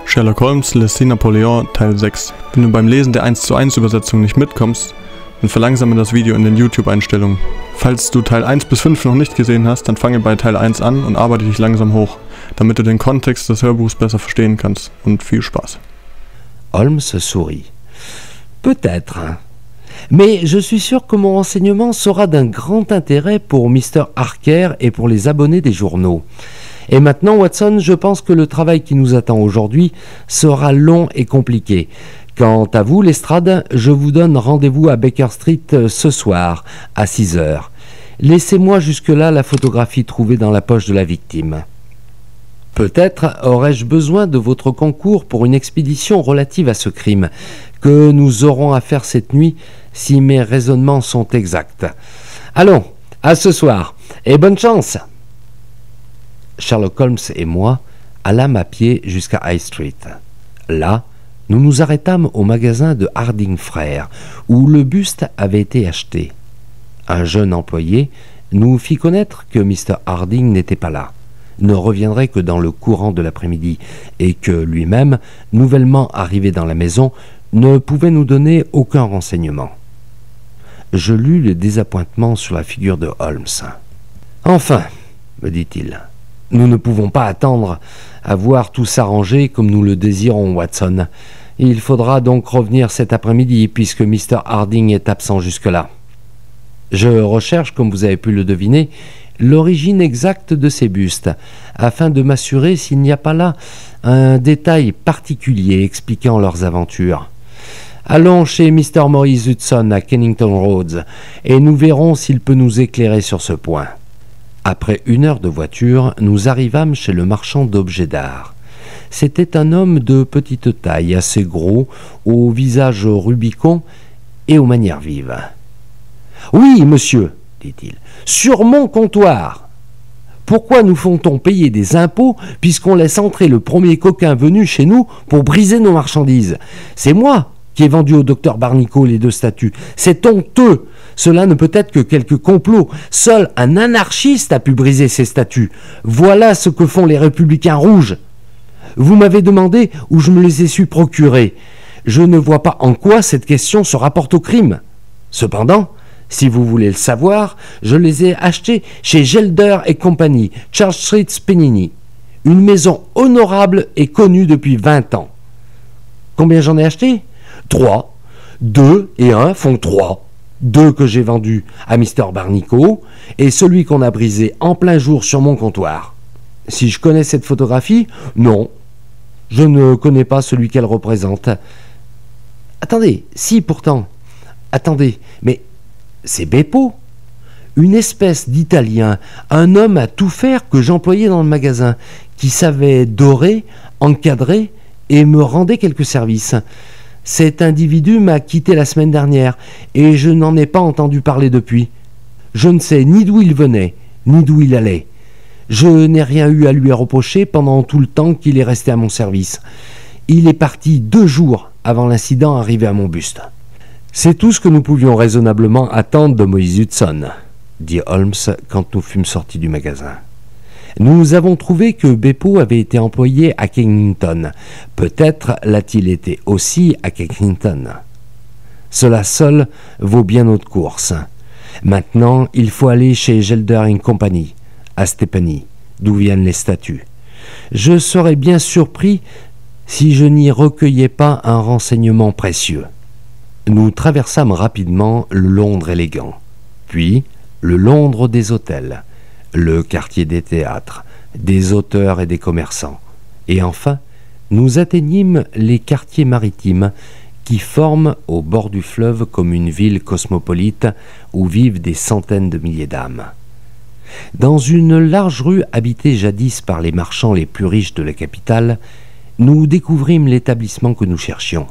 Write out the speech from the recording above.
Sherlock Holmes, L'Essai Napoleon, Teil 6. Wenn du beim Lesen der 1:1 Übersetzung nicht mitkommst, dann verlangsame das Video in den YouTube-Einstellungen. Falls du Teil 1 bis 5 noch nicht gesehen hast, dann fange bei Teil 1 an und arbeite dich langsam hoch, damit du den Kontext des Hörbuchs besser verstehen kannst. Und viel Spaß. Holmes sourit. Peut-être. Mais je suis sûr que mon renseignement sera d'un grand intérêt pour Mr. Harker et pour les abonnés des journaux. Et maintenant, Watson, je pense que le travail qui nous attend aujourd'hui sera long et compliqué. Quant à vous, Lestrade, je vous donne rendez-vous à Baker Street ce soir, à 6 heures. Laissez-moi jusque-là la photographie trouvée dans la poche de la victime. Peut-être aurais-je besoin de votre concours pour une expédition relative à ce crime, que nous aurons à faire cette nuit si mes raisonnements sont exacts. Allons, à ce soir, et bonne chance! Sherlock Holmes et moi allâmes à pied jusqu'à High Street. Là, nous nous arrêtâmes au magasin de Harding Frères, où le buste avait été acheté. Un jeune employé nous fit connaître que Mr. Harding n'était pas là, ne reviendrait que dans le courant de l'après-midi, et que lui-même, nouvellement arrivé dans la maison, ne pouvait nous donner aucun renseignement. Je lus le désappointement sur la figure de Holmes. « Enfin, me dit-il, nous ne pouvons pas attendre à voir tout s'arranger comme nous le désirons, Watson. Il faudra donc revenir cet après-midi, puisque Mr. Harding est absent jusque-là. Je recherche, comme vous avez pu le deviner, l'origine exacte de ces bustes, afin de m'assurer s'il n'y a pas là un détail particulier expliquant leurs aventures. Allons chez Mr. Maurice Hudson à Kennington Roads, et nous verrons s'il peut nous éclairer sur ce point. » Après 1 heure de voiture, nous arrivâmes chez le marchand d'objets d'art. C'était un homme de petite taille, assez gros, au visage rubicond et aux manières vives. « Oui, monsieur, dit-il, sur mon comptoir. Pourquoi nous font-on payer des impôts puisqu'on laisse entrer le premier coquin venu chez nous pour briser nos marchandises? C'est moi qui ai vendu au docteur Barnicoat les 2 statues. C'est honteux. Cela ne peut être que quelque complot. Seul un anarchiste a pu briser ces statues. Voilà ce que font les républicains rouges. Vous m'avez demandé où je me les ai su procurer. Je ne vois pas en quoi cette question se rapporte au crime. Cependant, si vous voulez le savoir, je les ai achetés chez Gelder et compagnie, Charles Street, Spenini. Une maison honorable et connue depuis 20 ans. Combien j'en ai acheté? 3. 2 et 1 font 3. 2 que j'ai vendus à Mr. Barnicoat et celui qu'on a brisé en plein jour sur mon comptoir. Si je connais cette photographie? Non. Je ne connais pas celui qu'elle représente. Attendez, si pourtant. Attendez, mais c'est Beppo, une espèce d'Italien, un homme à tout faire que j'employais dans le magasin, qui savait dorer, encadrer et me rendait quelques services. Cet individu m'a quitté la semaine dernière et je n'en ai pas entendu parler depuis. Je ne sais ni d'où il venait, ni d'où il allait. Je n'ai rien eu à lui reprocher pendant tout le temps qu'il est resté à mon service. Il est parti 2 jours avant l'incident arrivé à mon buste. C'est tout ce que nous pouvions raisonnablement attendre de Moïse Hudson, dit Holmes quand nous fûmes sortis du magasin. Nous avons trouvé que Beppo avait été employé à Kennington. Peut-être l'a-t-il été aussi à Kennington. Cela seul vaut bien notre course. Maintenant, il faut aller chez Gelder & Company, à Stepney, d'où viennent les statues. Je serais bien surpris si je n'y recueillais pas un renseignement précieux. Nous traversâmes rapidement le Londres élégant, puis le Londres des hôtels, le quartier des théâtres, des auteurs et des commerçants, et enfin, nous atteignîmes les quartiers maritimes qui forment au bord du fleuve comme une ville cosmopolite où vivent des centaines de milliers d'âmes. Dans une large rue habitée jadis par les marchands les plus riches de la capitale, nous découvrîmes l'établissement que nous cherchions.